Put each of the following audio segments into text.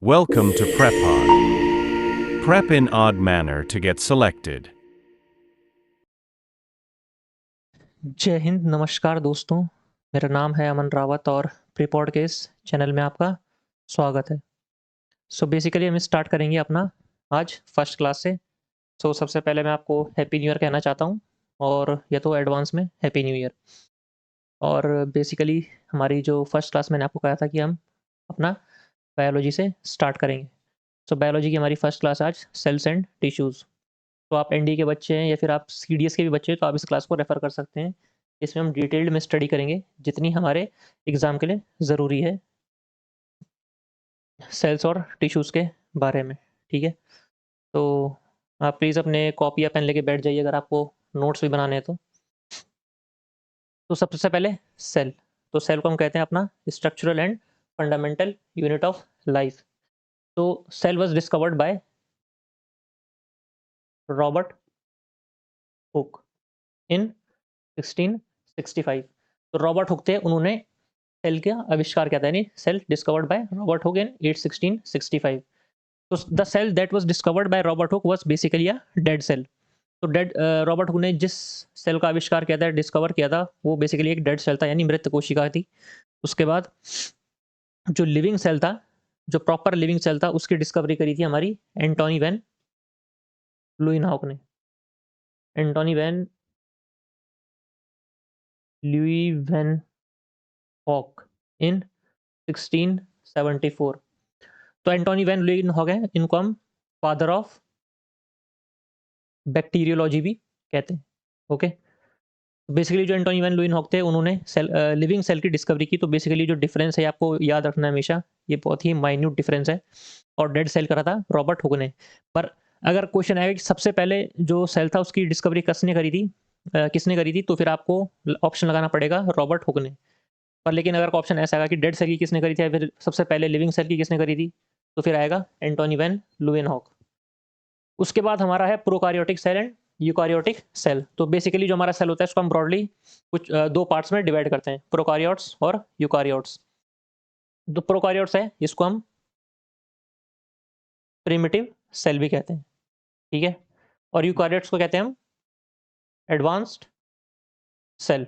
Welcome to PrepOdd. Prep in odd manner to get selected. जय हिंद, नमस्कार दोस्तों। मेरा नाम है अमन रावत और प्रीपॉड के इस चैनल में आपका स्वागत है। सो बेसिकली हम स्टार्ट करेंगे अपना आज फर्स्ट क्लास से। सबसे पहले मैं आपको हैप्पी न्यू ईयर कहना चाहता हूँ और या तो एडवांस में हैप्पी न्यू ईयर। और बेसिकली हमारी जो फर्स्ट क्लास मैंने आपको कहा था कि हम अपना बायोलॉजी से स्टार्ट करेंगे। बायोलॉजी की हमारी फर्स्ट क्लास आज सेल्स एंड टिश्यूज़। तो आप एनडी के बच्चे हैं या फिर आप सीडीएस के भी बच्चे हैं तो आप इस क्लास को रेफ़र कर सकते हैं। इसमें हम डिटेल्ड में स्टडी करेंगे जितनी हमारे एग्ज़ाम के लिए ज़रूरी है सेल्स और टिश्यूज़ के बारे में, ठीक है? तो आप प्लीज़ अपने कॉपी या पेन लेके बैठ जाइए अगर आपको नोट्स भी बनाने हैं तो। सबसे पहले सेल। सेल को हम कहते हैं अपना structural and fundamental unit of life. Cell was discovered by Robert Hooke in 1665। तो रॉबर्ट हुक थे, उन्होंने सेल का आविष्कार किया था, यानी cell discovered by Robert Hooke in 1665। तो the cell that was discovered by Robert Hooke was basically a dead cell. तो डेड रॉबर्ट हुक ने जिस सेल का आविष्कार किया था, डिस्कवर किया था, वो बेसिकली एक डेड सेल था, यानी मृत कोशिका थी। उसके बाद जो लिविंग सेल था, जो प्रॉपर लिविंग सेल था, उसकी डिस्कवरी करी थी हमारी एंटोनी वैन लुइनहॉक ने। Antonie van Leeuwenhoek in 1674। तो एंटोनी वैन ल्यूइनहॉक हैं, इनको हम फादर ऑफ बैक्टीरियोलॉजी भी कहते हैं। ओके, बेसिकली जो एंटोनी वैन ल्यूइनहॉक थे, उन्होंने लिविंग सेल की डिस्कवरी की। तो बेसिकली जो डिफरेंस है आपको याद रखना है हमेशा, ये बहुत ही माइन्यूट डिफरेंस है। और डेड सेल करा था रॉबर्ट हुक ने। पर अगर क्वेश्चन आएगा कि सबसे पहले जो सेल था उसकी डिस्कवरी किसने करी थी, तो फिर आपको ऑप्शन लगाना पड़ेगा रॉबर्ट हुक ने। पर लेकिन अगर ऑप्शन ऐसा आएगा कि डेड सेल की किसने करी थी या फिर सबसे पहले लिविंग सेल की किसने करी थी, तो फिर आएगा एंटोनी वैन ल्यूइनहॉक। उसके बाद हमारा है prokaryotic cell and eukaryotic cell. तो बेसिकली जो हमारा सेल होता है उसको हम ब्रॉडली कुछ दो पार्ट्स में डिवाइड करते हैं, प्रोकार्योट्स और यूकार्योट्स। जो प्रोकार्योट्स है इसको हम प्रिमिटिव सेल भी कहते हैं, ठीक है? और यूकार्योट्स को कहते हैं हम एडवांस्ड सेल,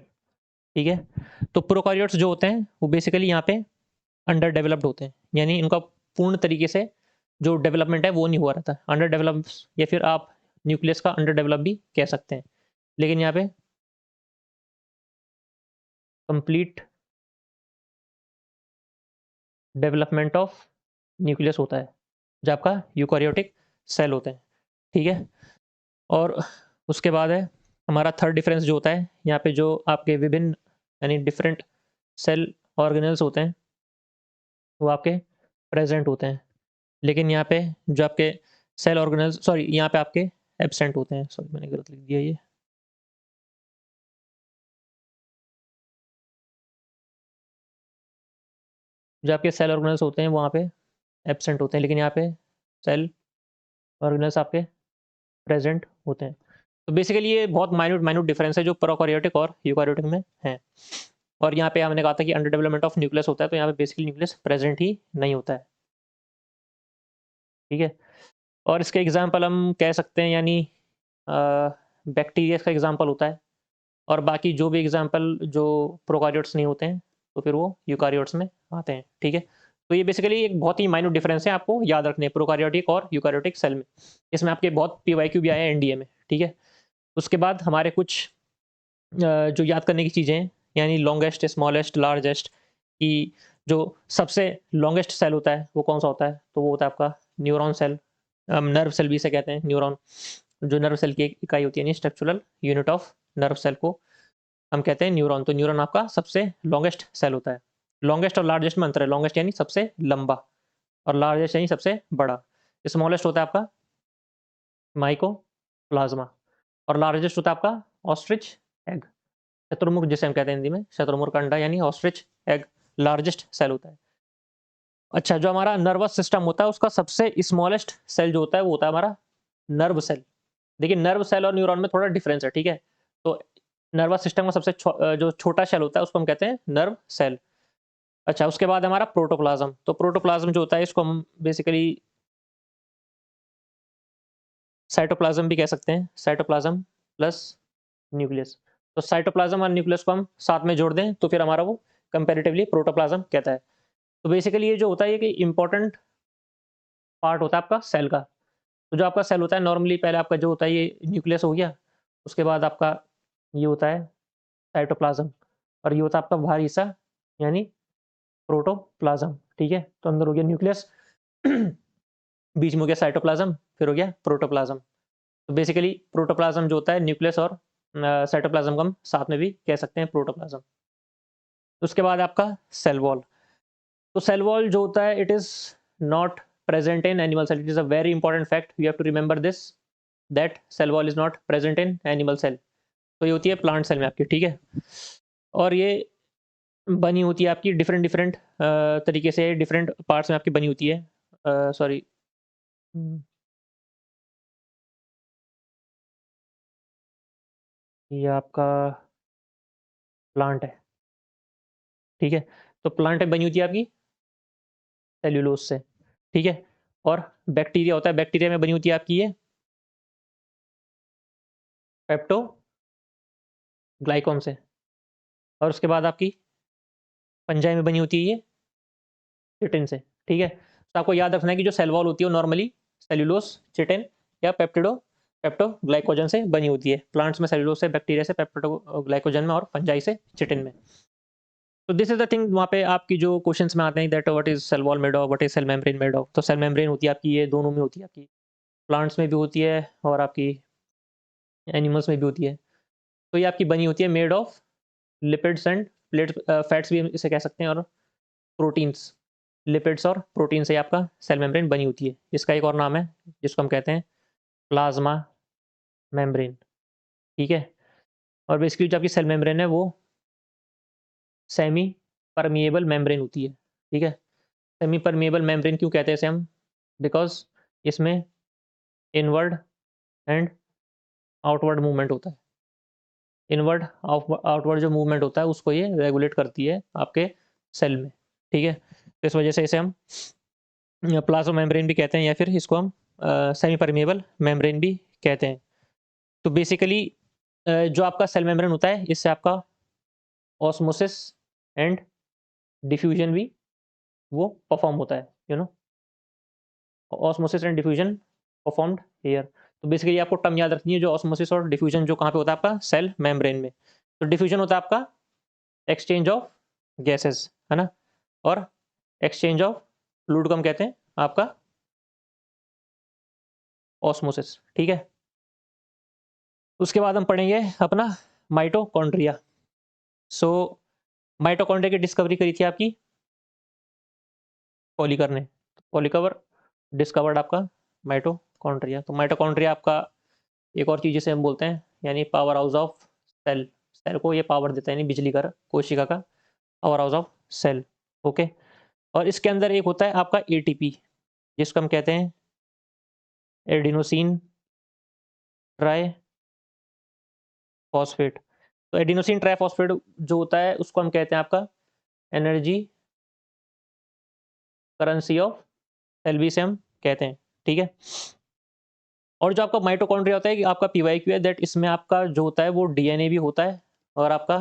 ठीक है? तो प्रोकार्योट्स जो होते हैं वो बेसिकली यहाँ पे अंडर डेवलप्ड होते हैं, यानी इनका पूर्ण तरीके से जो डेवलपमेंट है वो नहीं हुआ रहता। अंडर डेवलप या फिर आप न्यूक्लियस का अंडर डेवलप भी कह सकते हैं। लेकिन यहाँ पे कंप्लीट डेवलपमेंट ऑफ न्यूक्लियस होता है, जो आपका यूकार्योटिक सेल होते हैं, ठीक है? और उसके बाद है हमारा थर्ड डिफरेंस जो होता है, यहाँ पे जो आपके विभिन्न यानी डिफरेंट सेल ऑर्गेनेल्स होते हैं वो आपके प्रेजेंट होते हैं। लेकिन यहाँ पे जो आपके सेल ऑर्गेनेल्स, सॉरी, यहाँ पे आपके एब्सेंट होते हैं। सॉरी, मैंने गलत लिख दिया ये। जो आपके सेल ऑर्गेनेल्स होते हैं वो वहाँ पे एब्सेंट होते हैं, लेकिन यहाँ पे सेल ऑर्गेनेल्स आपके प्रेजेंट होते हैं। तो बेसिकली ये बहुत माइन्यूट माइन्यूट डिफरेंस है जो प्रोकैरियोटिक और यूकैरियोटिक में है। और यहाँ पे हमने कहा था कि अंडर डेवलपमेंट ऑफ न्यूक्लियस होता है, तो यहाँ पे बेसिकली न्यूक्लियस प्रेजेंट ही नहीं होता है, ठीक है? और इसके एग्जाम्पल हम कह सकते हैं, यानी बैक्टीरिया का एग्जाम्पल होता है। और बाकी जो भी एग्जाम्पल जो प्रोकैरियोट्स नहीं होते हैं तो फिर वो यूकैरियोट्स में आते हैं, ठीक है? तो ये बेसिकली एक बहुत ही माइन्यूट डिफरेंस है, आपको याद रखने हैं प्रोकैरियोटिक और यूकैरियोटिक सेल में। इसमें आपके बहुत पीवाईक्यू भी आए हैं एनडीए में, ठीक है? उसके बाद हमारे कुछ जो याद करने की चीज़ें हैं, यानी लॉन्गेस्ट, स्मॉलेस्ट, लार्जेस्ट, कि जो सबसे लॉन्गेस्ट सेल होता है वो कौन सा होता है, तो वो होता है आपका न्यूरॉन सेल। नर्व सेल भी इसे कहते हैं, न्यूरॉन जो नर्व सेल की एक इकाई होती है, यानी structural unit of nerve cell को हम कहते हैं न्यूरॉन। तो न्यूरॉन आपका सबसे लॉन्गेस्ट सेल होता है। लॉन्गेस्ट और लार्जेस्ट में अंतर है, लॉन्गेस्ट यानी सबसे लंबा और लार्जेस्ट यानी सबसे बड़ा। स्मॉलेस्ट होता है आपका माइकोप्लाज्मा और लार्जेस्ट होता है आपका ऑस्ट्रिच एग, शत्रुमुर्ग जिसे हम कहते हैं हिंदी में, शत्रुमुर्ग का अंडा यानी ऑस्ट्रिच एग लार्जेस्ट सेल होता है। अच्छा, जो हमारा नर्वस सिस्टम होता है उसका सबसे स्मॉलेस्ट सेल जो होता है वो होता है हमारा नर्व सेल। देखिए, नर्व सेल और न्यूरॉन में थोड़ा डिफरेंस है, ठीक है? तो नर्वस सिस्टम का सबसे जो छोटा सेल होता है उसको हम कहते हैं नर्व सेल। अच्छा, उसके बाद हमारा प्रोटोप्लाज्म। तो प्रोटोप्लाज्म जो होता है इसको हम बेसिकली साइटोप्लाज्म भी कह सकते हैं, साइटोप्लाज्म प्लस न्यूक्लियस। तो साइटोप्लाज्म और न्यूक्लियस को हम साथ में जोड़ दें तो फिर हमारा वो कंपैरेटिवली प्रोटोप्लाज्म कहता है। तो बेसिकली ये जो होता है ये कि इम्पोर्टेंट पार्ट होता है आपका सेल का। तो जो आपका सेल होता है नॉर्मली पहले आपका जो होता है ये न्यूक्लियस हो गया, उसके बाद आपका ये होता है साइटोप्लाज्म और ये होता है आपका बाहरी हिस्सा यानी प्रोटोप्लाज्म, ठीक है? तो अंदर हो गया न्यूक्लियस बीच में हो गया साइटोप्लाज्म, फिर हो गया प्रोटोप्लाज्म। तो बेसिकली प्रोटोप्लाज्म जो होता है न्यूक्लियस और साइटोप्लाज्म को हम साथ में भी कह सकते हैं प्रोटोप्लाज्म। उसके बाद आपका सेल वॉल। तो सेल वॉल जो होता है it is not present in animal cell. It is a very important fact, you have to remember this, that cell wall is not present in animal cell. तो ये होती है plant cell में आपकी, ठीक है? और ये बनी होती है आपकी डिफरेंट डिफरेंट तरीके से, डिफरेंट पार्ट्स में आपकी बनी होती है। सॉरी, ये आपका प्लांट है, ठीक है? तो प्लांट बनी होती है आपकी सेल्यूलोज से, ठीक है? और बैक्टीरिया होता है, बैक्टीरिया में बनी होती है आपकी ये पेप्टो ग्लाइकॉन से। और उसके बाद आपकी फंजाई में बनी होती है ये चिटिन से, ठीक है? तो आपको याद रखना है कि जो सेल वॉल होती है वो नॉर्मली सेल्यूलोज, चिटिन या पेप्टो ग्लाइकोजन से बनी होती है। प्लांट्स में सेल्यूलोज से, बैक्टीरिया से, पेप्टो ग्लाइकोजन में और फंजाई से चिटिन में। तो दिस इज द थिंग, वहाँ पे आपकी जो क्वेश्चंस में आते हैं that what is cell wall made of, what is cell membrane made of. तो सेल मेम्ब्रेन होती है आपकी ये दोनों में होती है, आपकी प्लांट्स में भी होती है और आपकी एनिमल्स में भी होती है। तो ये आपकी बनी होती है made of lipids and fats भी हम इसे कह सकते हैं, और प्रोटीन्स। लिपिड्स और प्रोटीन से आपका सेल मेम्ब्रेन बनी होती है। इसका एक और नाम है जिसको हम कहते हैं प्लाज्मा मेम्ब्रेन, ठीक है? और बेसिकली जो आपकी सेल मेम्ब्रेन है वो सेमी परमिएबल मेम्ब्रेन होती है, ठीक है? सेमी परमिएबल मेम्ब्रेन क्यों कहते हैं इसे हम? बिकॉज इसमें इनवर्ड एंड आउटवर्ड मूवमेंट होता है। इनवर्ड आउटवर्ड जो मूवमेंट होता है उसको ये रेगुलेट करती है आपके सेल में, ठीक है? तो इस वजह से इसे हम प्लाज्मा मेम्ब्रेन भी कहते हैं या फिर इसको हम सेमी परमिएबल मेम्ब्रेन भी कहते हैं। तो बेसिकली जो आपका सेल मेम्ब्रेन होता है इससे आपका ऑस्मोसिस एंड डिफ्यूजन भी वो परफॉर्म होता है, you know, osmosis and diffusion performed here. तो बेसिकली आपको टर्म याद रखनी है, जो ऑस्मोसिस और डिफ्यूजन जो कहाँ पे होता है आपका सेल मेम्ब्रेन में। तो डिफ्यूजन होता है आपका एक्सचेंज ऑफ गैसेस, है ना? और एक्सचेंज ऑफ फ्लूइड को हम कहते हैं आपका ऑस्मोसिस, ठीक है? उसके बाद हम पढ़ेंगे अपना माइटोकॉन्ड्रिया। सो माइटोकॉन्ड्रिया की डिस्कवरी करी थी आपकी पॉलीकर ने। पॉलीकर डिस्कवर्ड आपका माइटोकॉन्ड्रिया। तो माइटोकॉन्ड्रिया आपका एक और चीज़ जिसे हम बोलते हैं यानी power house of cell. Cell को ये पावर देता है यानी बिजली का, कोशिका का power house of cell, okay? और इसके अंदर एक होता है आपका एटीपी जिसको हम कहते हैं एडिनोसिन ट्राई फॉस्फेट। तो एडिनोसिन ट्राइफॉस्फेट जो होता है उसको हम कहते हैं आपका एनर्जी करेंसी ऑफ सेल भी से हम कहते हैं, ठीक है? और जो आपका माइटोकॉन्ड्रिया होता है कि आपका पीवाईक्यू है, दैट इसमें आपका जो होता है वो डीएनए भी होता है और आपका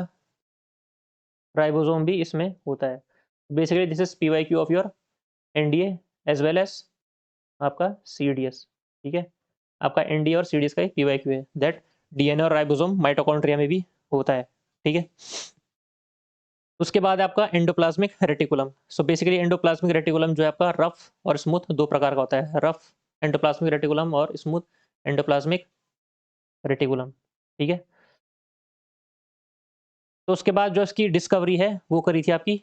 राइबोसोम भी इसमें होता है। Basically this is PYQ of your NDA as well as आपका सीडीएस, ठीक है? आपका एनडीए और सीडीएस का एक पीवाईक्यू है, दैट डीएनए और राइबोसोम माइटोकॉन्ड्रिया में भी होता है, ठीक है? उसके बाद आपका endoplasmic reticulum. So basically endoplasmic reticulum जो है आपका रफ और स्मूथ दो प्रकार का होता है, रफ एंडोप्लाज्मिक रेटिकुलम और स्मूथ एंडोप्लाज्मिक रेटिकुलम, ठीक है? तो उसके बाद जो इसकी डिस्कवरी है वो करी थी आपकी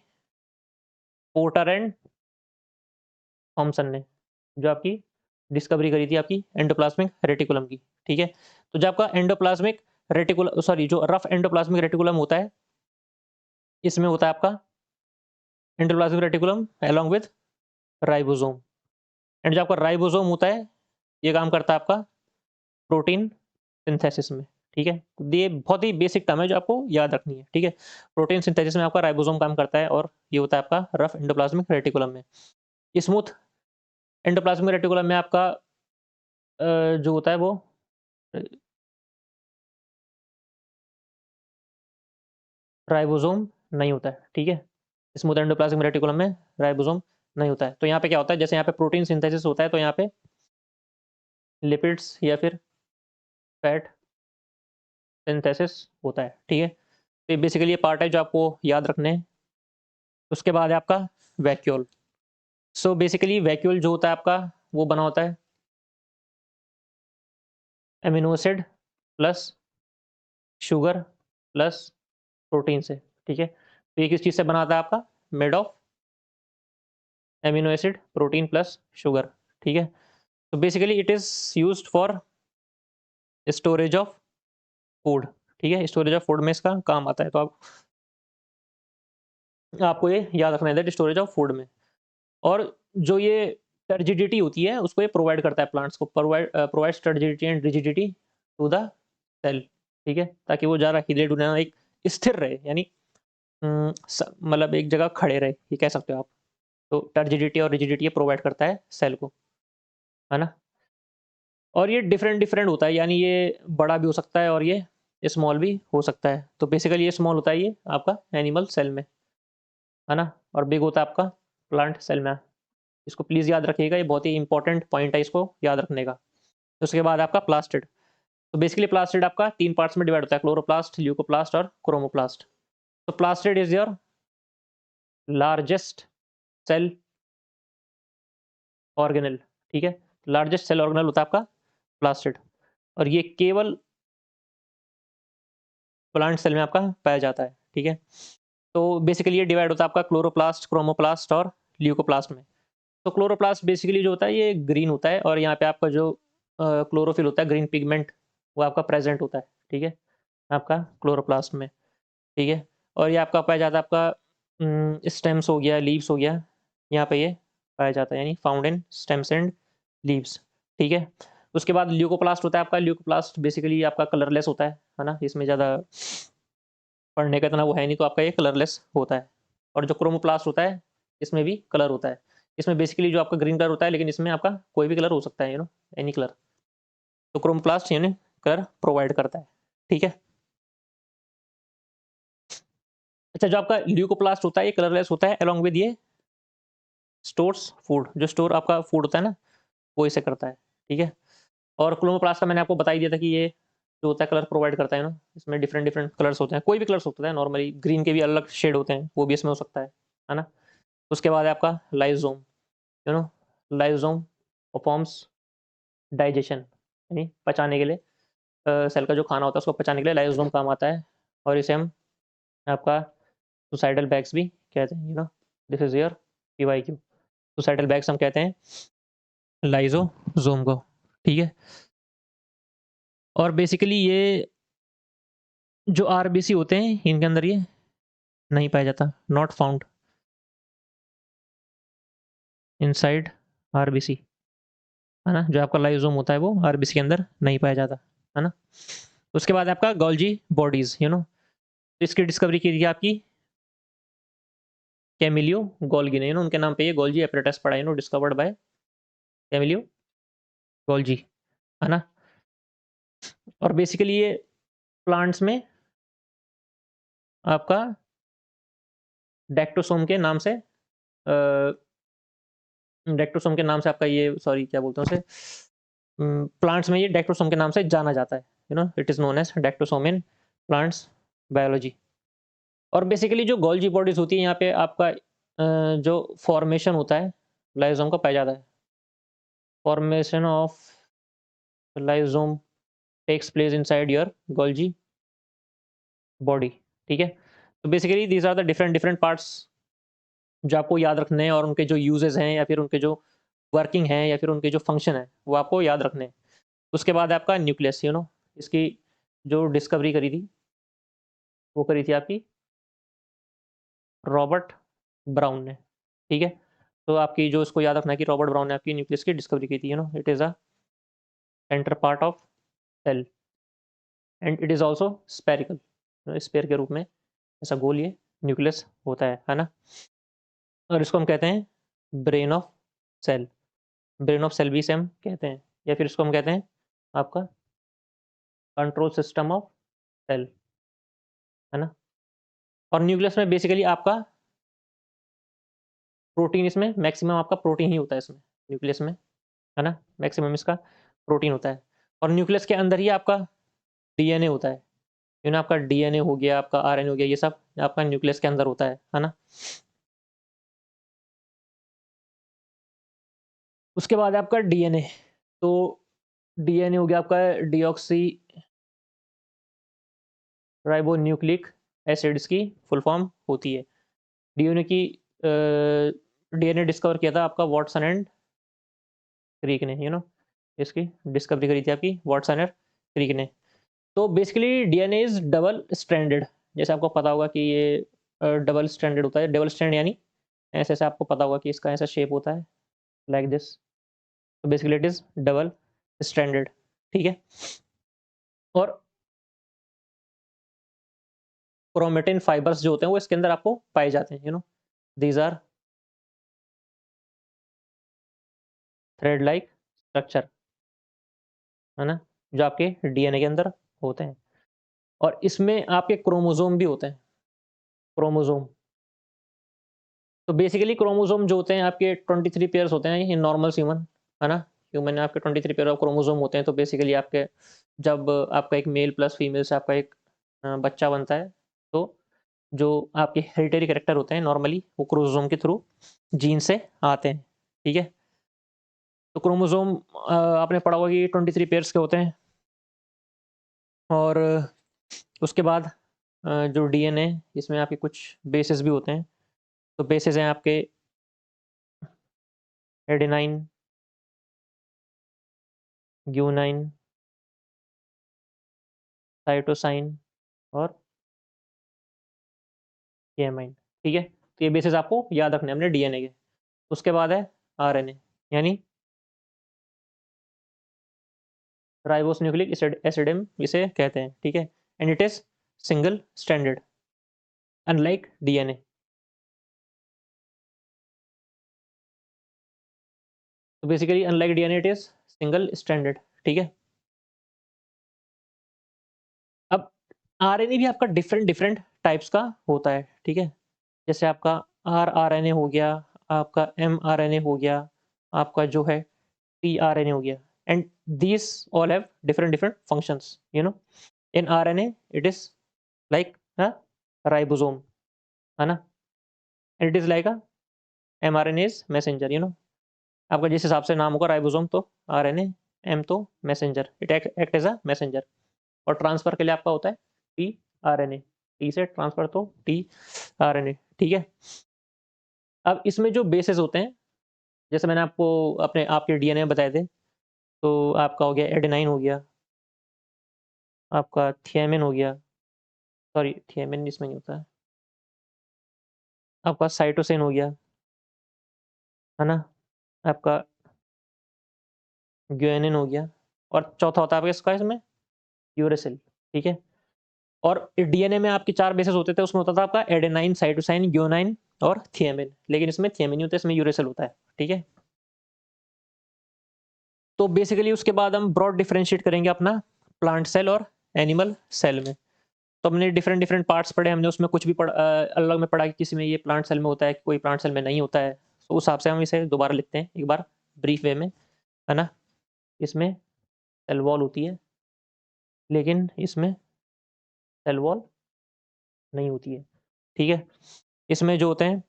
पोर्टर एंड थॉमसन ने, जो आपकी डिस्कवरी करी थी आपकी एंडोप्लाज्मिक रेटिकुलम की, ठीक है? तो जो आपका एंडोप्लाज्मिक रेटिकुलम, सॉरी, जो रफ एंडोप्लाज्मिक रेटिकुलम होता है इसमें होता है आपका endoplasmic reticulum along with ribosome. And जो आपका राइबोसोम होता है ये काम करता है आपका प्रोटीन सिंथेसिस में, ठीक है, ये बहुत ही बेसिक टर्म है जो आपको याद रखनी है। ठीक है, प्रोटीन सिंथेसिस में आपका राइबोसोम काम करता है और ये होता है आपका रफ एंडोप्लाज्मिक रेटिकुलम में। स्मूथ एंडोप्लाज्मिक रेटिकुलम में आपका जो होता है वो राइबोसोम नहीं होता है। ठीक है, स्मूथ एंडोप्लाज्मिक रेटिकुलम में राइबोसोम नहीं होता है। तो यहाँ पे क्या होता है, जैसे यहाँ पे प्रोटीन सिंथेसिस होता है तो यहाँ पे लिपिड्स या फिर फैट सिंथेसिस होता है। ठीक है, तो बेसिकली ये पार्ट है जो आपको याद रखने हैं। उसके बाद है आपका वैक्यूल। सो बेसिकली वैक्यूल जो होता है आपका वो बना होता है amino acid plus sugar plus protein से। ठीक है, तो ये किस चीज़ से बना होता है आपका, made of amino acid protein plus sugar. ठीक है, तो basically it is used for storage of food. ठीक है, स्टोरेज ऑफ फूड में इसका काम आता है। तो आपको ये याद रखना है दैट स्टोरेज ऑफ फूड में। और जो ये टर्जिडिटी होती है उसको ये प्रोवाइड करता है प्लांट्स को, provides turgidity and rigidity to the cell. ठीक है, ताकि वो ज़्यादा हीटेड ना, एक स्थिर रहे, यानी मतलब एक जगह खड़े रहे, ये कह सकते हो आप। तो टर्जिडिटी और रिजिडिटी ये प्रोवाइड करता है सेल को, है ना। और ये डिफरेंट डिफरेंट होता है, यानी ये बड़ा भी हो सकता है और ये स्मॉल भी हो सकता है। तो बेसिकली ये स्मॉल होता है ये आपका एनिमल सेल में, है ना, और बिग होता है आपका प्लांट सेल में। इसको प्लीज़ याद रखिएगा, ये बहुत ही इंपॉर्टेंट पॉइंट है इसको याद रखने का। उसके बाद आपका प्लास्टिड। तो बेसिकली प्लास्टिड आपका 3 पार्ट्स में डिवाइड होता है, क्लोरोप्लास्ट, ल्यूकोप्लास्ट और क्रोमोप्लास्ट। तो plastid is your largest cell organelle. ठीक है, लार्जेस्ट सेल ऑर्गेनल होता है आपका प्लास्टिड, और ये केवल प्लांट सेल में आपका पाया जाता है। ठीक है, तो बेसिकली ये डिवाइड होता है आपका क्लोरोप्लास्ट, क्रोमोप्लास्ट और ल्यूकोप्लास्ट में। तो क्लोरोप्लास्ट बेसिकली जो होता है ये ग्रीन होता है, और यहाँ पे आपका जो क्लोरोफिल होता है, ग्रीन पिगमेंट, वो आपका प्रेजेंट होता है। ठीक है, आपका क्लोरोप्लास्ट में। ठीक है, और ये आपका पाया जाता है आपका स्टेम्स हो गया, लीव्स हो गया, यहाँ पे ये पाया जाता है, यानी found in stems and leaves. ठीक है, उसके बाद ल्यूकोप्लास्ट होता है आपका। ल्यूकोप्लास्ट बेसिकली आपका कलरलेस होता है ना, इसमें ज़्यादा पढ़ने का इतना वो है नहीं, तो आपका ये कलरलेस होता है। और जो क्रोमोप्लास्ट होता है इसमें भी कलर होता है। इसमें बेसिकली जो आपका ग्रीन कलर होता है, लेकिन इसमें आपका कोई भी कलर हो सकता है, एनी कलर। तो क्रोमोप्लास्ट यानी कलर प्रोवाइड करता है। ठीक है, अच्छा, जो आपका ल्यूकोप्लास्ट होता है ये कलरलेस होता है, अलोंग विद ये स्टोर्स फूड। जो स्टोर आपका फूड होता है ना, वो इसे करता है। ठीक है, और क्रोमोप्लास्ट का मैंने आपको बता ही दिया था कि ये जो होता है कलर प्रोवाइड करता है ना, इसमें डिफरेंट डिफरेंट कलर्स होते हैं, कोई भी कलर्स होता है, नॉर्मली ग्रीन के भी अलग शेड होते हैं, वो भी इसमें हो सकता है ना। उसके बाद है आपका लाइजोम। लाइजोम परफॉर्म्स डाइजेशन, यानी पचाने के लिए, सेल का जो खाना होता है उसको पचाने के लिए लाइजोम काम आता है। और इसे हम आपका सुसाइडल बैग्स भी कहते हैं, this is your PYQ। Suicidal bags हम कहते हैं लाइजोजोम को। ठीक है, और बेसिकली ये जो RBC होते हैं इनके अंदर ये नहीं पाया जाता, नॉट फाउंड इनसाइड RBC, है ना। जो आपका लाइजोम होता है वो RBC के अंदर नहीं पाया जाता, है ना। उसके बाद आपका गोल्जी बॉडीज, इसकी डिस्कवरी की थी आपकी कैमिलियो गोल्गी ने, उनके नाम पे ये गोल्जी एपरेटस पड़ा, डिस्कवर्ड बाय कैमिलियो गोल्जी, है ना। और बेसिकली ये प्लांट्स में आपका डेक्टोसोम के नाम से डेक्टोसोम के नाम से आपका ये, सॉरी क्या बोलते हैं उसे, प्लांट्स में ये डेक्टोसोम के नाम से जाना जाता है, it is known as dictyosome in plants biology. और बेसिकली जो गोल्जी बॉडीज होती है यहाँ पे आपका जो फॉर्मेशन होता है लाइजोम का पाया जाता है। Formation of lysosome takes place inside your Golgi body. ठीक है, तो basically these are the different different parts जो आपको याद रखने हैं, और उनके जो यूजेस हैं या फिर उनके जो वर्किंग है या फिर उनके जो फंक्शन है वो आपको याद रखने हैं। उसके बाद आपका न्यूक्लियस, इसकी जो डिस्कवरी करी थी वो करी थी आपकी रॉबर्ट ब्राउन ने। ठीक है, तो आपकी जो इसको याद रखना है कि रॉबर्ट ब्राउन ने आपकी न्यूक्लियस की डिस्कवरी की थी, it is a centre part of cell. And it is also spherical, sphere के रूप में ऐसा गोल ये न्यूक्लियस होता है ना। और इसको हम कहते हैं brain of cell, brain of cell भी इसे हम कहते हैं, या फिर इसको हम कहते हैं आपका कंट्रोल सिस्टम ऑफ सेल, है ना। और न्यूक्लियस में बेसिकली आपका प्रोटीन, इसमें मैक्सिमम आपका प्रोटीन ही होता है इसमें, न्यूक्लियस में, है ना। मैक्सिमम इसका प्रोटीन होता है, और न्यूक्लियस के अंदर ही आपका डीएनए होता है, आपका डीएनए हो गया, आपका आरएनए हो गया, ये सब आपका न्यूक्लियस के अंदर होता है ना। उसके बाद आपका डीएनए, तो डीएनए हो गया आपका डीऑक्सी राइबोन्यूक्लिक एसिड्स की फुल फॉर्म होती है। डीएनए की डीएनए डिस्कवर किया था आपका वाटसन एंड क्रिक ने, इसकी डिस्कवरी करी थी आपकी वाटसन एंड क्रिक ने। तो basically DNA is double stranded, जैसे आपको पता होगा कि ये डबल स्ट्रैंडेड होता है। डबल स्ट्रैंड यानी ऐसे ऐसे आपको पता होगा कि इसका ऐसा शेप होता है लाइक दिस, तो basically it is double stranded, ठीक है। और क्रोमेटिन फाइबर्स जो होते हैं वो इसके अंदर आपको पाए जाते हैं, these are thread like structure, है ना, जो आपके डीएनए के अंदर होते हैं। और इसमें आपके क्रोमोसोम भी होते हैं, क्रोमोसोम। तो बेसिकली क्रोमोसोम जो होते हैं आपके 23 पेयर्स होते हैं इन नॉर्मल ह्यूमन, है ना। ह्यूमन में आपके 23 पेयर ऑफ क्रोमोसोम होते हैं। तो बेसिकली आपके जब आपका एक मेल प्लस फीमेल से आपका एक बच्चा बनता है, तो जो आपके हेरिडिटरी कैरेक्टर होते हैं नॉर्मली वो क्रोमोसोम के थ्रू जीन से आते हैं, ठीक है। तो क्रोमोसोम आपने पढ़ा होगा कि 23 पेयर्स के होते हैं। और उसके बाद जो डीएनए, इसमें आपके कुछ बेसेस भी होते हैं। तो बेसेस हैं आपके एडेनाइन, ग्यूनाइन, साइटोसाइन और थियामाइन, ठीक है। तो ये बेसिस आपको याद रखने हैं अपने डीएनए के। उसके बाद है आरएनए, यानी राइबोस न्यूक्लिक एसिड इसे कहते हैं, ठीक है। And it is single stranded unlike DNA. तो basically unlike DNA it is single stranded, ठीक है। अब आरएनए भी आपका डिफरेंट डिफरेंट टाइप्स का होता है, ठीक है। जैसे आपका आरआरएनए हो गया, आपका एमआरएनए हो गया, आपका जो है टीआरएनए हो गया। And these all have different different functions, in RNA it is like ribosome, है ना। It is like mRNA is messenger, आपका जिस हिसाब से नाम होगा राइबोसोम तो आरएनए, एम तो messenger, it act as a messenger. और ट्रांसफर के लिए आपका होता है टी आरएनए, टी से ट्रांसफर तो टी आरएनए, ठीक है। अब इसमें जो बेसेस होते हैं, जैसे मैंने आपको अपने आपके डीएनए बताए थे, तो आपका हो गया एडेनाइन हो गया, आपका थियामिन हो गया, सॉरी थियामिन इसमें नहीं होता है, आपका साइटोसिन हो गया, है ना, आपका ग्वानिन हो गया, और चौथा होता है आपका इसका इसमें यूरेसिल, ठीक है। और डीएनए में आपके 4 बेसेस होते थे, उसमें होता था आपका एडेनाइन, साइटोसाइन, ग्वानिन और थियामिन। लेकिन इसमें थियामिन नहीं होता, इसमें यूरेसिल होता है, ठीक है। तो बेसिकली उसके बाद हम ब्रॉड डिफरेंशिएट करेंगे अपना प्लांट सेल और एनिमल सेल में। तो हमने डिफरेंट डिफरेंट पार्ट्स पढ़े, हमने उसमें कुछ भी अलग में पढ़ा कि किसी में ये प्लांट सेल में होता है, कोई प्लांट सेल में नहीं होता है। तो उस हिसाब से हम इसे दोबारा लिखते हैं एक बार ब्रीफ वे में, है ना। इसमें सेल वॉल होती है, लेकिन इसमें सेल वॉल नहीं होती है, ठीक है। इसमें जो होते हैं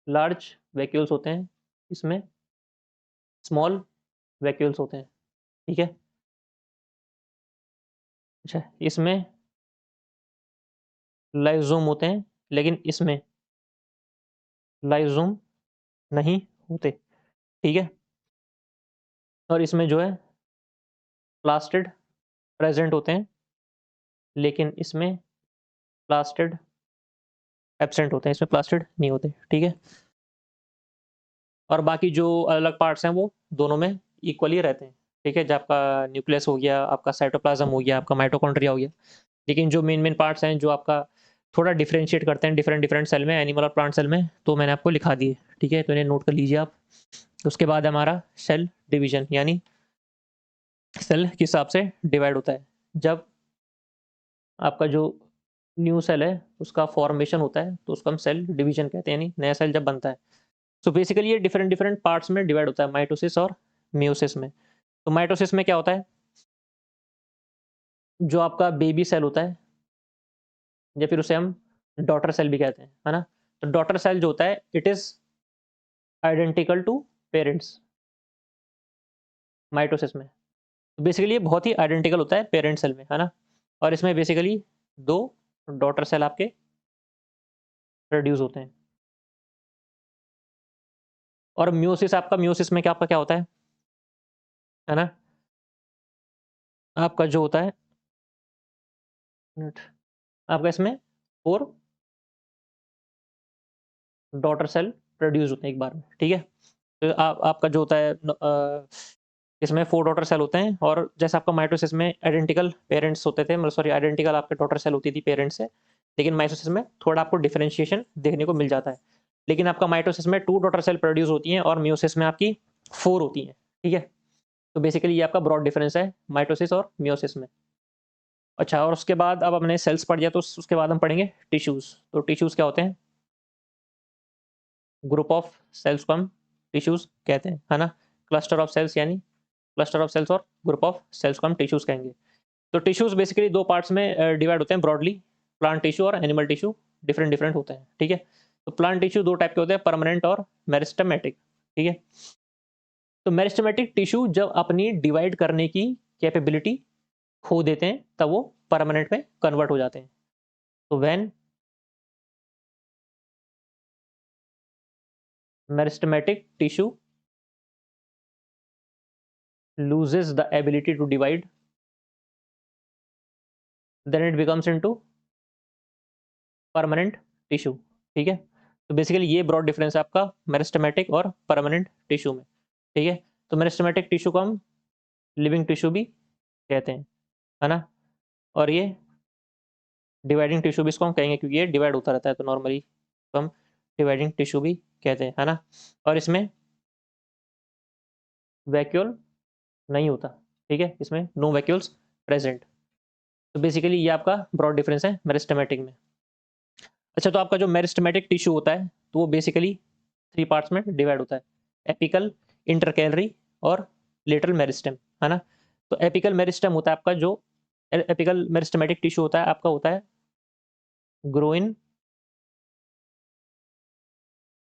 लार्ज वैक्यूल्स होते हैं, इसमें स्मॉल वैक्यूल्स होते हैं, ठीक है। अच्छा, इसमें लाइजोम होते हैं, लेकिन इसमें लाइजोम नहीं होते, ठीक है। और इसमें जो है प्लास्टिड प्रेजेंट होते हैं, लेकिन इसमें प्लास्टिड एब्सेंट होते हैं, इसमें प्लास्टिड नहीं होते, ठीक है। और बाकी जो अलग पार्ट्स हैं वो दोनों में इक्वली रहते हैं, ठीक है, जो आपका न्यूक्लियस हो गया, आपका साइटोप्लाज्म हो गया, आपका माइटोकॉन्ड्रिया हो गया। लेकिन जो मेन पार्ट्स हैं जो आपका थोड़ा डिफरेंशिएट करते हैं डिफरेंट डिफरेंट सेल में, एनिमल और प्लांट सेल में, तो मैंने आपको लिखा दिए। ठीक है, तो इन्हें नोट कर लीजिए आप। उसके बाद हमारा सेल डिवीजन, यानी सेल किस हिसाब से डिवाइड होता है। जब आपका जो न्यू सेल है उसका फॉर्मेशन होता है तो उसको हम सेल डिवीजन कहते हैं, यानी नया सेल जब बनता है। सो बेसिकली ये डिफरेंट डिफरेंट पार्ट्स में डिवाइड होता है, माइटोसिस और मियोसिस में। तो माइटोसिस में क्या होता है, जो आपका बेबी सेल होता है, या फिर उसे हम डॉटर सेल भी कहते हैं, है ना। तो डॉटर सेल जो होता है it is identical to parents mitosis में। तो बेसिकली ये बहुत ही आइडेंटिकल होता है पेरेंट सेल में, है ना। और इसमें बेसिकली दो डॉटर सेल आपके प्रोड्यूस होते हैं। और म्यूसिस आपका, म्यूसिस में क्या आपका क्या होता है ना, आपका जो होता है आपका इसमें 4 डॉटर सेल प्रोड्यूस होते हैं एक बार में। ठीक है, तो आपका जो होता है इसमें 4 डॉटर सेल होते हैं। और जैसे आपका माइटोसिस में आइडेंटिकल पेरेंट्स होते थे, मतलब सॉरी आइडेंटिकल आपके डॉटर सेल होती थी पेरेंट्स से, लेकिन माइटोसिस में थोड़ा आपको डिफरेंशिएशन देखने को मिल जाता है। लेकिन आपका माइटोसिस में 2 डॉटर सेल प्रोड्यूस होती हैं और मियोसिस में आपकी 4 होती हैं। ठीक है, तो बेसिकली ये आपका ब्रॉड डिफरेंस है माइटोसिस और मियोसिस में। अच्छा, और उसके बाद अब हमने सेल्स पढ़ लिया, तो उसके बाद हम पढ़ेंगे टिश्यूज़। तो टिश्यूज़ क्या होते हैं, ग्रुप ऑफ सेल्स को हम टिश्यूज़ कहते हैं, है ना। क्लस्टर ऑफ सेल्स, यानी क्लस्टर ऑफ सेल्स और ग्रुप ऑफ सेल्स को हम टिश्यूज़ कहेंगे। तो टिश्यूज़ बेसिकली 2 पार्ट्स में डिवाइड होते हैं ब्रॉडली, प्लांट टिश्यू और एनिमल टिश्यू डिफरेंट डिफरेंट होते हैं। ठीक है, तो प्लांट टिश्यू 2 टाइप के होते हैं, परमानेंट और मेरिस्टेमेटिक। ठीक है, तो मेरिस्टेमेटिक टिश्यू जब अपनी डिवाइड करने की कैपेबिलिटी खो देते हैं तब वो परमानेंट में कन्वर्ट हो जाते हैं। तो when meristematic tissue loses the ability to divide, then it becomes into permanent tissue. ठीक है, तो बेसिकली ये ब्रॉड डिफरेंस है आपका मेरिस्टेमेटिक और परमानेंट टिश्यू में। ठीक है, तो मेरिस्टेमेटिक टिश्यू को हम लिविंग टिश्यू भी कहते हैं, है ना। और ये डिवाइडिंग टिश्यू भी इसको हम कहेंगे क्योंकि ये डिवाइड होता रहता है, तो नॉर्मली हम डिवाइडिंग टिश्यू भी कहते हैं, है ना। और इसमें वैक्यूल नहीं होता। ठीक है, इसमें नो वैक्यूल्स प्रेजेंट। तो बेसिकली ये आपका ब्रॉड डिफरेंस है मेरिस्टेमेटिक में। अच्छा, तो आपका जो मेरिस्टेमेटिक टिश्यू होता है तो वो बेसिकली 3 पार्ट्स में डिवाइड होता है, एपिकल, इंटरकैलरी और लेटरल मेरिस्टेम, है ना। तो एपिकल मेरिस्टेम होता है आपका जो एपिकल मेरिस्टेमेटिक टिश्यू होता है आपका, होता है ग्रोइन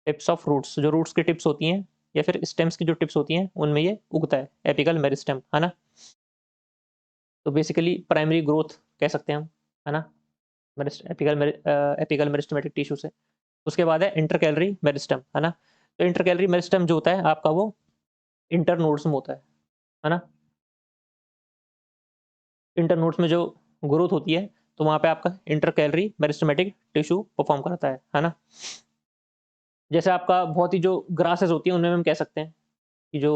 टिप्स ऑफ रूट्स, जो रूट्स की टिप्स होती हैं या फिर स्टेम्स की जो टिप्स होती हैं उनमें ये उगता है एपिकल मेरिस्टेम, है ना। तो बेसिकली प्राइमरी ग्रोथ कह सकते हैं हम, है ना, एपिकल मेरिस्टेमेटिक टिश्यू से। उसके बाद है इंटरकैलरी मेरिस्टेम, है ना। तो इंटरकैलरी मेरिस्टेम जो होता है आपका वो इंटरनोड्स में होता है ना। इंटरनोड्स में जो ग्रोथ होती है तो वहाँ पे आपका इंटरकैलरी मेरिस्टेमेटिक टिश्यू परफॉर्म करता है ना। जैसे आपका बहुत ही जो ग्रासेस होती है उनमें हम कह सकते हैं कि जो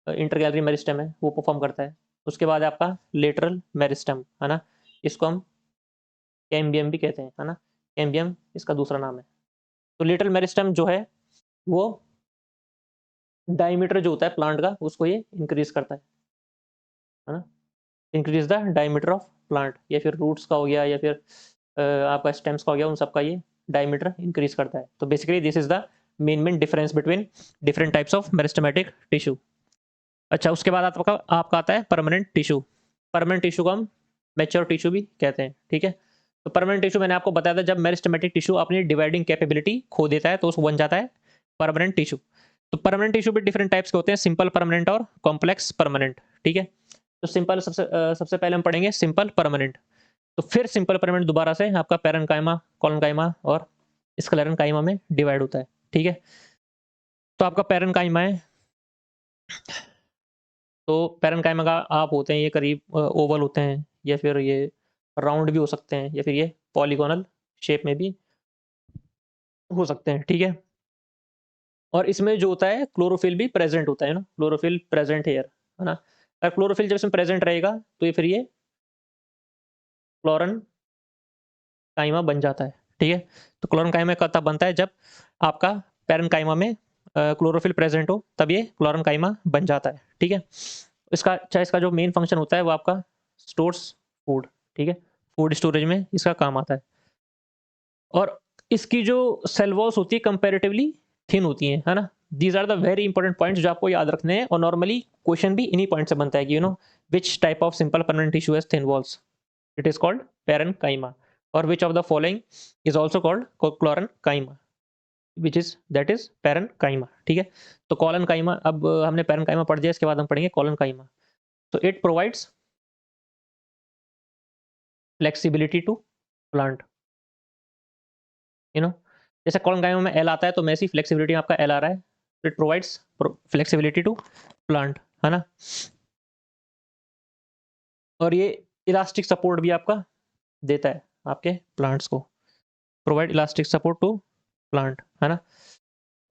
इंटरकैलरी मेरिस्टेम है वो परफॉर्म करता है। उसके बाद आपका लेटरल मेरिस्टेम, है ना, इसको हम कैम्बियम भी कहते हैं, है ना। कैम्बियम इसका दूसरा नाम है। तो लेटरल मेरिस्टेम जो है वो डायमीटर जो होता है प्लांट का उसको ये इंक्रीज करता है ना। Increase the diameter of plant, या फिर रूट्स का हो गया या फिर आपका स्टेम्स का हो गया, उन सबका ये डायमीटर इंक्रीज करता है। तो basically this is the main difference between different types of meristematic tissue. अच्छा, उसके बाद आपका आता है परमानेंट टिश्यू। परमानेंट टिश्यू को हम मैच्योर टिश्यू भी कहते हैं। ठीक है, तो परमानेंट टिश्यू मैंने आपको बताया था जब मेरिस्टेमेटिक टिश्यू अपनी डिवाइडिंग कैपेबिलिटी खो देता है तो उसको बन जाता है परमानेंट टिश्यू। तो परमानेंट टिश्यू भी डिफरेंट टाइप्स के होते हैं, सिंपल परमानेंट और कॉम्प्लेक्स परमानेंट। ठीक है, तो सिंपल सबसे पहले हम पढ़ेंगे सिंपल परमानेंट। तो फिर सिंपल परमानेंट दोबारा से आपका पैरेन्काइमा, कोलोनकाइमा और स्क्लेरेन्काइमा में डिवाइड होता है। ठीक है, तो आपका पैरेन्काइमा है, तो पैरेन्काइमा का आप होते हैं ये करीब ओवल होते हैं या फिर ये राउंड भी हो सकते हैं या फिर ये पॉलीगोनल शेप में भी हो सकते हैं। ठीक है, और इसमें जो होता है क्लोरोफिल भी प्रेजेंट होता है ना, क्लोरोफिल प्रेजेंट हेयर, है ना। अगर क्लोरोफिल जब इसमें प्रेजेंट रहेगा तो ये फिर ये क्लोरन काइमा बन जाता है, ठीक है। तो क्लोरन काइमा तब बनता है जब आपका पैरन काइमा में क्लोरोफिल प्रेजेंट हो, तब ये क्लोरन काइमा बन जाता है, ठीक है। इसका जो मेन फंक्शन होता है वो आपका स्टोर्स फूड, ठीक है। फूड स्टोरेज में इसका काम आता है। और इसकी जो सेल वॉल्स होती है कंपैरेटिवली थिन होती हैं, है ना। These are the very important points जो आपको याद रखने हैं, और नॉर्मली क्वेश्चन भी इन्हीं पॉइंट से बनता है कि which type of simple permanent tissue has thin walls, it is called parenchyma, और which of the following is also called chlorenchyma, which is that is parenchyma, ठीक है। तो कॉलनकाइमा, अब हमने पैरेन्काइमा पढ़ दिया, इसके बाद हम पढ़ेंगे कॉलनकाइमा। तो it provides flexibility to plant, जैसे कॉलनकाइमा में एल आता है, तो वैसी फ्लेक्सिबिलिटी में आपका एल आ रहा है, it provides flexibility to plant, है ना। और ये इलास्टिक सपोर्ट भी आपका देता है आपके प्लांट्स को, provide elastic support to plant, है ना।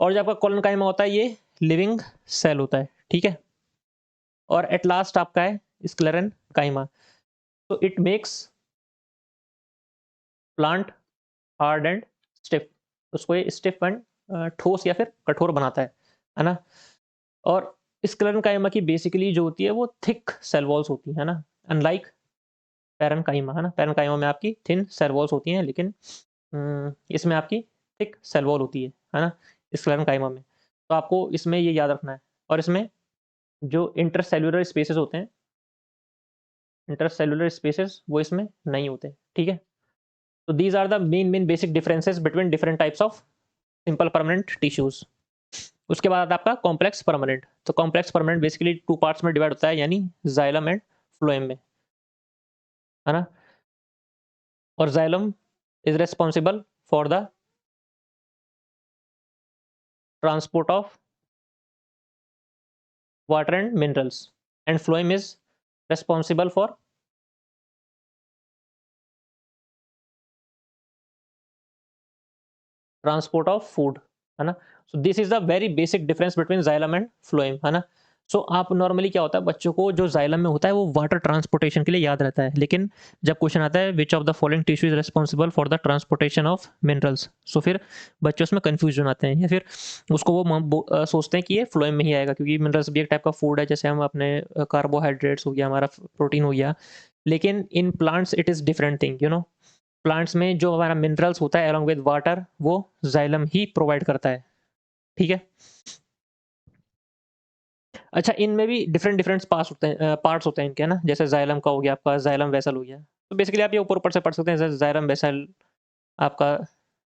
और जो आपका कॉलनकाइमा होता है ये लिविंग सेल होता है, ठीक है। और एट लास्ट आपका है स्क्लेरेन्काइमा। तो it makes plant hard and stiff, उसको ये स्टिफ एंड ठोस या फिर कठोर बनाता है ना। और स्क्लेरेन्काइमा की बेसिकली जो होती है वो थिक सेल वॉल्स होती है ना, अनलाइक पैरेन्काइमा, है ना। पैरेन्काइमा में आपकी थिन सेल वॉल्स होती हैं, लेकिन इसमें आपकी थिक सेल वॉल होती है ना, स्क्लेरेन्काइमा में। तो आपको इसमें ये याद रखना है। और इसमें जो इंटरसेल्युलर स्पेसेस होते हैं, इंटरसेल्युलर स्पेसेस वो इसमें नहीं होते, ठीक है। तो these are the main basic differences between different types of simple permanent tissues. उसके बाद आपका कॉम्प्लेक्स परमानेंट। तो कॉम्प्लेक्स परमानेंट बेसिकली 2 पार्ट्स में डिवाइड होता है, यानी जाइलम एंड फ्लोएम में, है ना। और xylem is responsible for the transport of water and minerals, and phloem is responsible for transport of food, है ना। So this is the very basic difference between xylem and phloem, है ना। सो आप normally क्या होता है, बच्चों को जो जाइलम में होता है वो वाटर ट्रांसपोर्टेशन के लिए याद रहता है, लेकिन जब क्वेश्चन आता है which of the following tissue is responsible for the transportation of minerals, so फिर बच्चे उसमें कंफ्यूजन आते हैं, या फिर उसको वो सोचते हैं कि ये फ्लोएम में ही आएगा, क्योंकि मिनरल्स भी एक टाइप का फूड है, जैसे हम अपने कार्बोहाइड्रेट्स हो गया, हमारा प्रोटीन हो गया। लेकिन in plants it is different thing, plants में जो हमारा मिनरल्स होता है अलॉन्ग विद वाटर, वो जाइलम ही प्रोवाइड करता है, ठीक है। अच्छा, इनमें भी डिफरेंट डिफरेंट पार्ट्स होते हैं इनके, है ना। जैसे जाइलम का हो गया आपका जाइलम वेसल हो गया, तो बेसिकली आप ये ऊपर ऊपर से पढ़ सकते हैं, जैसे जाइलम वेसल, आपका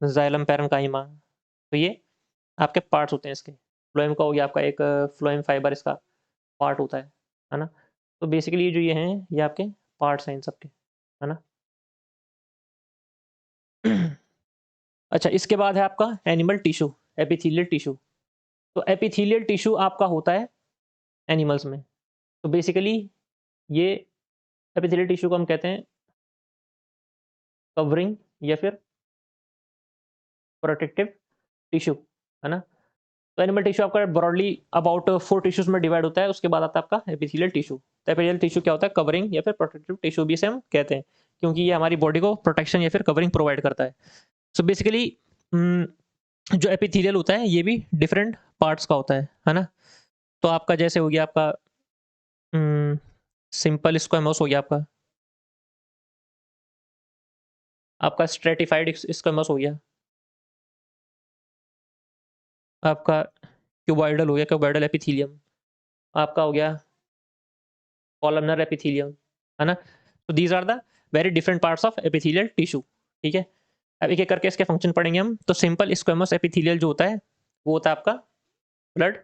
जाइलम पैरेन्काइमा। तो ये आपके पार्ट्स होते हैं इसके। फ्लोएम का हो गया आपका एक फ्लोएम फाइबर इसका पार्ट होता है ना। तो बेसिकली जो ये हैं ये आपके पार्ट्स हैं इन सबके, है ना। अच्छा, इसके बाद है आपका एनिमल टिश्यू, एपिथेलियल टिश्यू। तो एपिथेलियल टिश्यू आपका होता है एनिमल्स में। तो बेसिकली ये एपिथेलियल टिश्यू को हम कहते हैं कवरिंग या फिर प्रोटेक्टिव टिश्यू, है ना। तो एनिमल टिश्यू आपका ब्रॉडली अबाउट 4 टिश्यूज में डिवाइड होता है। उसके बाद आता है आपका एपिथेलियल टिश्यू। तो एपिथेलियल टिश्यू क्या होता है, कवरिंग या फिर प्रोटेक्टिव टिश्यू भी इसे हम कहते हैं, क्योंकि ये हमारी बॉडी को प्रोटेक्शन या फिर कवरिंग प्रोवाइड करता है। सो बेसिकली जो एपिथेलियल होता है ये भी डिफरेंट पार्ट्स का होता है ना। तो आपका जैसे हो गया आपका सिंपल स्क्वेमोस हो गया आपका स्ट्रेटिफाइड स्क्वेमोस हो गया, आपका क्यूबॉइडल हो गया, क्यूबॉइडल एपिथेलियम आपका हो गया, कॉलमनर एपिथेलियम, है ना। तो these are the very different parts of epithelial tissue, ठीक है। अब एक एक करके इसके फंक्शन पढ़ेंगे हम। तो सिंपल स्क्वेमोस एपिथेलियल जो होता है वो होता है आपका ब्लड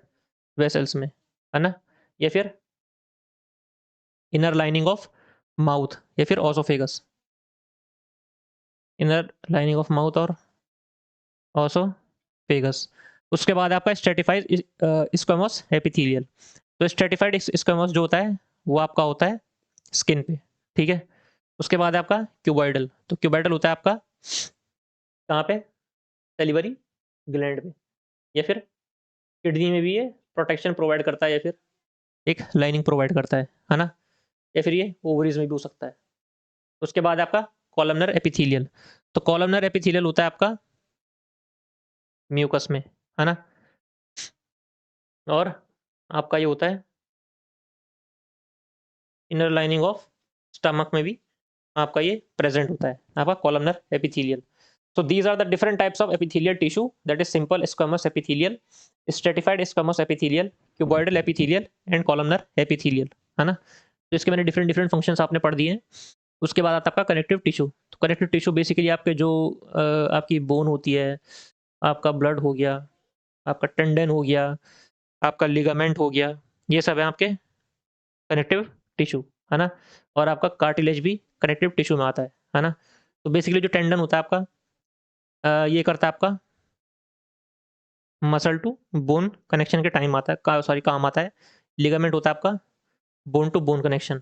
वेसल्स में, है ना, या फिर इनर लाइनिंग ऑफ माउथ या फिर oesophagus, inner lining of mouth और ऑसोफेगस। उसके बाद आपका स्ट्रेटिफाइड स्क्वेमोस एपिथेलियल। तो स्ट्रेटिफाइड स्क्वेमोस जो होता है वो आपका होता है स्किन पे, ठीक है। उसके बाद है आपका क्यूबॉइडल। तो क्यूबॉइडल होता है आपका कहाँ पे, सेलिवरी ग्लैंड में, या फिर किडनी में भी ये प्रोटेक्शन प्रोवाइड करता है, या फिर एक लाइनिंग प्रोवाइड करता है ना, या फिर ये ओवरीज में भी हो सकता है। उसके बाद आपका कॉलमनर एपिथेलियल, तो कॉलमनर एपिथेलियल होता है आपका म्यूकस में, है ना, और आपका ये होता है इनर लाइनिंग ऑफ स्टमक में भी आपका ये प्रेजेंट होता है, आपका columnar epithelial. So these are the different types of epithelial tissue, that is simple squamous epithelial, stratified squamous epithelial, cuboidal epithelial and columnar epithelial, है ना। तो इसके मैंने डिफरेंट डिफरेंट फंक्शंस आपने पढ़ दिए हैं। उसके बाद आता है आपका कनेक्टिव टिश्यू। तो कनेक्टिव टिश्यू बेसिकली आपके जो आपकी बोन होती है, आपका ब्लड हो गया, आपका टेंडन हो गया, आपका लिगामेंट हो गया, ये सब है आपके कनेक्टिव टिश्यू, है ना। और आपका कार्टिलेज भी कनेक्टिव टिश्यू में आता है ना। तो बेसिकली जो टेंडन होता है आपका ये करता है आपका मसल टू बोन कनेक्शन के टाइम आता है, काम आता है। लिगामेंट होता है आपका बोन टू बोन कनेक्शन,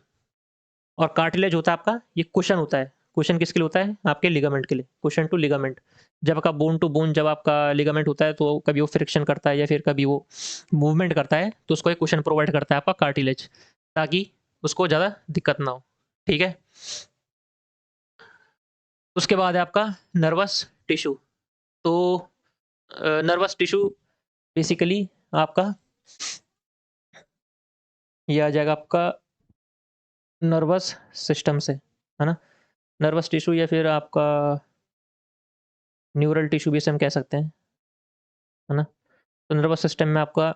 और कार्टिलेज होता है आपका ये कुशन होता है। कुशन किसके लिए होता है? आपके लिगामेंट के लिए, कुशन टू लिगामेंट। जब आपका बोन टू बोन, जब आपका लिगामेंट होता है तो कभी वो फ्रिक्शन करता है या फिर कभी वो मूवमेंट करता है, तो उसको एक कुशन प्रोवाइड करता है आपका कार्टिलेज, ताकि उसको ज़्यादा दिक्कत ना हो, ठीक है। उसके बाद है आपका नर्वस टिश्यू। तो नर्वस टिश्यू बेसिकली आपका ये आ जाएगा आपका नर्वस सिस्टम से, है ना। नर्वस टिश्यू या फिर आपका न्यूरल टिश्यू भी इसे हम कह सकते हैं, है ना। तो नर्वस सिस्टम में आपका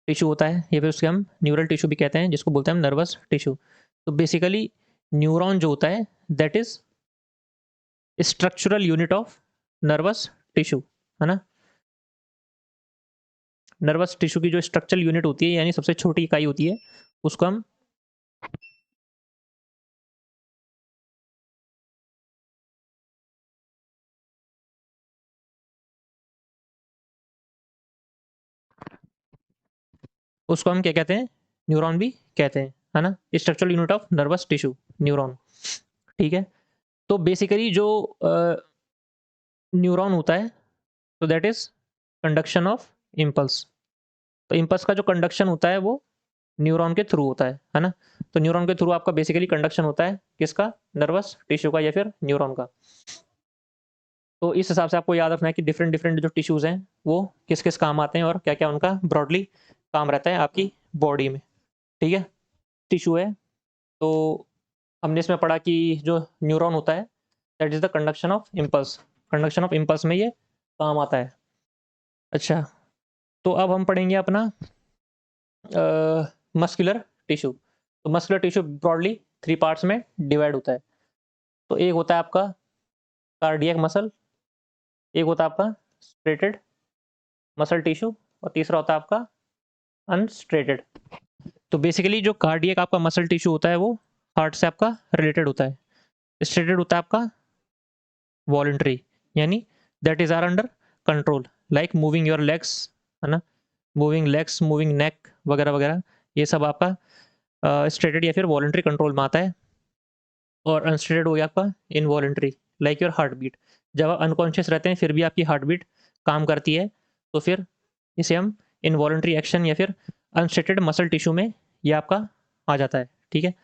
टिश्यू होता है, या फिर उसके हम न्यूरल टिश्यू भी कहते हैं, जिसको बोलते हैं हम नर्वस टिश्यू। तो बेसिकली न्यूरॉन जो होता है that is structural unit of nervous tissue, है ना। नर्वस टिश्यू की जो स्ट्रक्चरल यूनिट होती है, यानी सबसे छोटी इकाई होती है, उसको हम क्या कहते हैं? न्यूरॉन भी कहते हैं, है ना। Structural unit of nervous tissue, neuron, ठीक है। तो बेसिकली जो न्यूरॉन होता है, तो that is conduction of impulse. तो इम्पल्स का जो कंडक्शन होता है वो न्यूरॉन के थ्रू होता है ना। तो न्यूरॉन के थ्रू आपका बेसिकली कंडक्शन होता है किसका? नर्वस टिश्यू का या फिर न्यूरॉन का। तो इस हिसाब से आपको याद रखना है कि डिफरेंट डिफरेंट जो टिश्यूज हैं वो किस किस काम आते हैं और क्या क्या उनका ब्रॉडली काम रहता है आपकी बॉडी में, ठीक है। टिश्यू है, तो हमने इसमें पढ़ा कि जो न्यूरॉन होता है that is the conduction of impulse, conduction of impulse में ये काम आता है। अच्छा, तो अब हम पढ़ेंगे अपना मस्कुलर टिश्यू। तो मस्कुलर टिश्यू ब्रॉडली 3 पार्ट्स में डिवाइड होता है। तो एक होता है आपका कार्डियक मसल, एक होता है आपका स्ट्रेटेड मसल टिश्यू, और तीसरा होता है आपका अनस्ट्रेटेड। तो बेसिकली जो कार्डियक आपका मसल टिश्यू होता है वो हार्ट से आपका रिलेटेड होता है। स्ट्रेटेड होता है आपका वॉलंटरी, यानी that is are under control, like moving your legs, है ना, मूविंग लेग्स, मूविंग नेक वगैरह वगैरह, ये सब आपका स्ट्रेटेड या फिर वॉलंटरी कंट्रोल में आता है। और अनस्टेटेड हो गया आपका involuntary, like your heart beat. जब आप अनकॉन्शियस रहते हैं फिर भी आपकी हार्ट बीट काम करती है, तो फिर इसे हम इनवॉलंटरी एक्शन या फिर अनस्टेटेड मसल टिश्यू में ये आपका आ जाता है, ठीक है।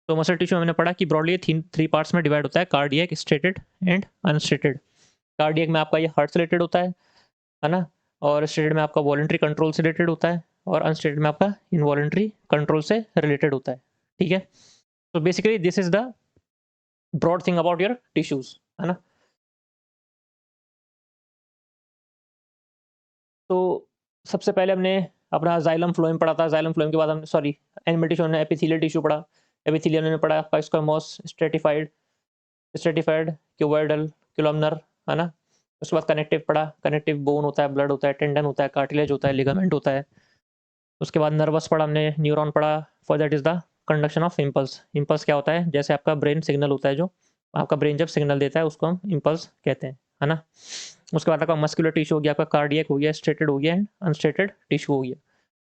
तो मसल टिश्यू हमने पढ़ा कि ब्रॉडली 3 पार्ट्स में डिवाइड होता है, कार्डियक, स्टेटेड एंड अनस्टेटेड। कार्डियक में आपका ये हार्ट से रिलेटेड होता है ना, और स्टेटेड में आपका वॉलंटरी कंट्रोल से रिलेटेड होता है, और अनस्टेटेड में आपका इनवॉलंटरी कंट्रोल से रिलेटेड होता है, ठीक है। तो basically this is the broad thing about your tissues, है ना। तो सबसे पहले हमने अपना जाइलम फ्लोएम पढ़ा था। जाइलम फ्लोएम के बाद हमने एनिमल टिश्यू ने एपिथेलियल टिश्यू पढ़ा। एपिथेलियल ने पढ़ा आपका स्क्वेमोस, स्ट्रेटिफाइड, क्यूबॉइडल, कोलमनर, है ना। उसके बाद कनेक्टिव पढ़ा। कनेक्टिव बोन होता है, ब्लड होता है, टेंडन होता है, कार्टिलेज होता है, लिगामेंट होता है। उसके बाद नर्वस पढ़ा हमने, न्यूरॉन पढ़ा, for that is the conduction of impulse. Impulse क्या होता है? जैसे आपका ब्रेन सिग्नल होता है, जो आपका ब्रेन जब सिग्नल देता है उसको हम इम्पल्स कहते हैं, है ना। उसके बाद आपका मस्कुलर टिश्यू हो गया, आपका कार्डियक हो गया, स्ट्रेटेड हो गया एंड अनस्ट्रेटेड टिश्यू हो गया।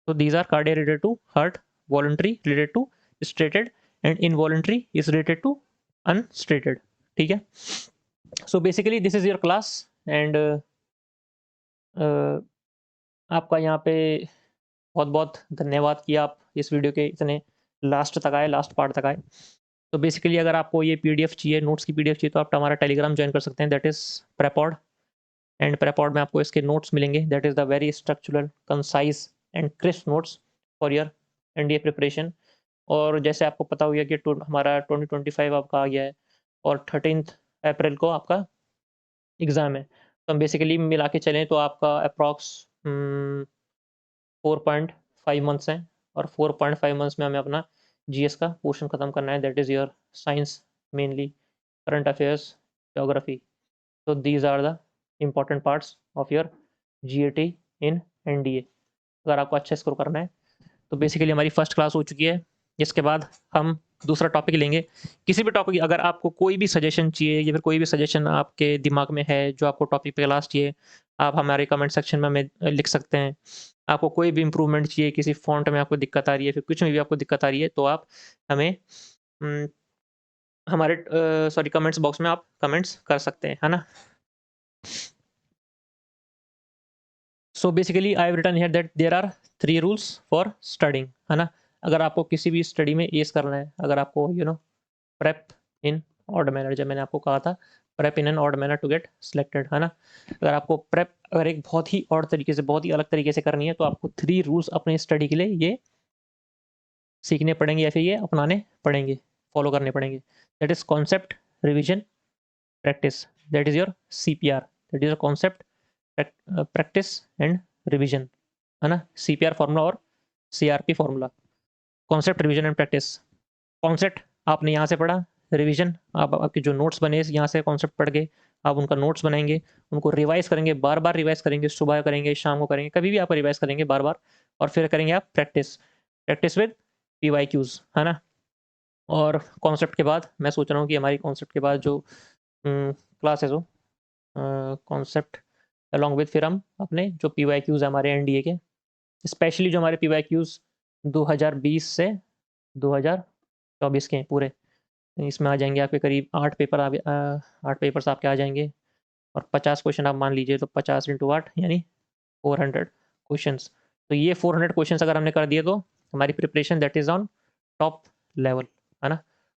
तो these are cardiac related to heart, voluntary related to striated, and involuntary is related to unstriated, ठीक है। So basically this is your class, and आपका यहाँ पे बहुत बहुत धन्यवाद कि आप इस वीडियो के इतने लास्ट तक आए, लास्ट पार्ट तक आए। तो बेसिकली अगर आपको ये पीडीएफ चाहिए, नोट्स की पीडीएफ चाहिए, तो आप हमारा टेलीग्राम ज्वाइन कर सकते हैं, दैट इज़ प्रेपॉड। एंड प्रेपॉड में आपको इसके नोट्स मिलेंगे, that is the very structural, concise and crisp notes for your NDA preparation. और जैसे आपको पता हो गया कि हमारा 2025 आपका आ गया है और 13 अप्रैल को आपका एग्ज़ाम है। तो हम बेसिकली मिला के चलें तो आपका अप्रॉक्स 4.5 मंथ्स हैं, और 4.5 मंथ्स में हमें अपना जीएस का पोर्शन ख़त्म करना है, that is your science mainly, current affairs, geography. तो these are the important parts of your GAT in NDA, अगर आपको अच्छा स्कोर करना है। तो बेसिकली हमारी फर्स्ट क्लास हो चुकी है, इसके बाद हम दूसरा टॉपिक लेंगे। किसी भी टॉपिक, अगर आपको कोई भी सजेशन चाहिए या फिर कोई भी सजेशन आपके दिमाग में है जो आपको टॉपिक पे क्लास चाहिए, आप हमारे कमेंट सेक्शन में हमें लिख सकते हैं। आपको कोई भी इम्प्रूवमेंट चाहिए, किसी फॉन्ट में आपको दिक्कत आ रही है, फिर कुछ में भी आपको दिक्कत आ रही है, तो आप हमें हमारे कमेंट्स बॉक्स में आप कमेंट्स कर सकते हैं, है ना। So basically I have written here that there are 3 rules for studying, है ना। अगर आपको किसी भी स्टडी में एस करना है, अगर आपको प्रेप इन ऑड मैनर, जब मैंने आपको कहा था prep in an odd manner to get selected, है ना। अगर आपको प्रेप अगर एक बहुत ही ऑड तरीके से, बहुत ही अलग तरीके से करनी है, तो आपको 3 रूल्स अपने स्टडी के लिए ये सीखने पड़ेंगे या फिर ये अपनाने पड़ेंगे, फॉलो करने पड़ेंगे। That is concept, revision, practice, that is your CPR, that is your concept, practice and revision, है ना। CPR फॉर्मूला और CRP formula, concept, revision and practice. Concept आपने यहाँ से पढ़ा, रिवीजन आपके जो नोट्स बने यहाँ से कॉन्सेप्ट पढ़ के आप उनका नोट्स बनाएंगे, उनको रिवाइज करेंगे, बार बार रिवाइज करेंगे, सुबह करेंगे, शाम को करेंगे, कभी भी आप रिवाइज करेंगे बार बार। और फिर करेंगे आप प्रैक्टिस, प्रैक्टिस विद PYQs, है ना। और कॉन्सेप्ट के बाद मैं सोच रहा हूँ कि हमारी कॉन्सेप्ट के बाद जो क्लासेस हो, कॉन्सेप्ट अलॉन्ग विद, फिर हम अपने जो PYQs है हमारे एनडीए के, स्पेशली जो हमारे PYQs 2020 से 2024 के हैं पूरे, इसमें आ जाएंगे आपके करीब 8 पेपर 8 पेपर्स आपके आ जाएंगे, और 50 क्वेश्चन आप मान लीजिए, तो 50 × 8 यानी 400 क्वेश्चंस। तो ये 400 क्वेश्चंस अगर हमने कर दिए तो हमारी preparation that is on top level, है ना।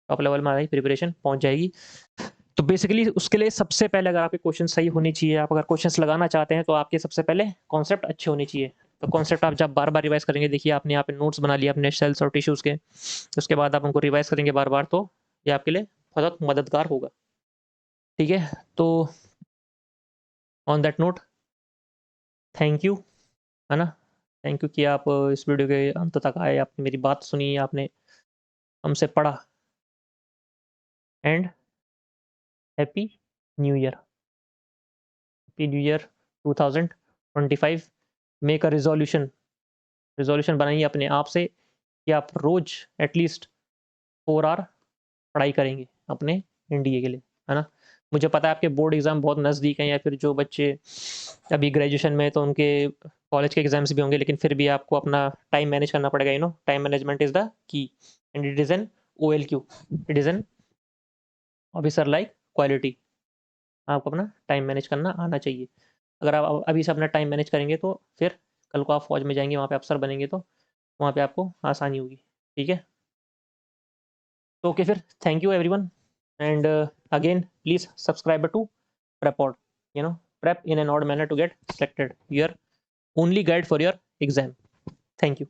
टॉप लेवल में हमारी प्रिपरेशन पहुंच जाएगी। तो बेसिकली उसके लिए सबसे पहले अगर आपके क्वेश्चन सही होने चाहिए, आप अगर क्वेश्चंस लगाना चाहते हैं, तो आपके सबसे पहले कॉन्सेप्ट अच्छे होने चाहिए। तो कॉन्सेप्ट आप जब बार बार रिवाइज करेंगे, देखिए आपने यहाँ पे नोट्स बना लिए अपने सेल्स और टिश्यूज़ के, उसके बाद आप उनको रिवाइज करेंगे बार बार, तो ये आपके लिए बहुत मददगार होगा, ठीक है। तो on that note, thank you, है ना। थैंक यू कि आप इस वीडियो के अंत तक आए, आपने मेरी बात सुनी, आपने हमसे पढ़ा। And happy new year, happy new year 2025। Make a resolution बनाइए अपने आप से कि आप रोज एटलीस्ट 4 आवर पढ़ाई करेंगे अपने एनडीए के लिए, है ना। मुझे पता है आपके बोर्ड एग्ज़ाम बहुत नज़दीक हैं, या फिर जो बच्चे अभी ग्रेजुएशन में, तो उनके कॉलेज के एग्ज़ाम्स भी होंगे, लेकिन फिर भी आपको अपना टाइम मैनेज करना पड़ेगा। Time management is the key, and it is an OLQ, it is an officer like quality. आपको अपना टाइम मैनेज करना आना चाहिए। अगर आप अभी से अपना टाइम मैनेज करेंगे, तो फिर कल को आप फौज में जाएंगे, वहाँ पे अफसर बनेंगे, तो वहाँ पे आपको आसानी होगी, ठीक है। तो ओके, फिर thank you everyone, and again please subscribe to Prepod, prep in an odd manner to get selected, your only guide for your exam. Thank you.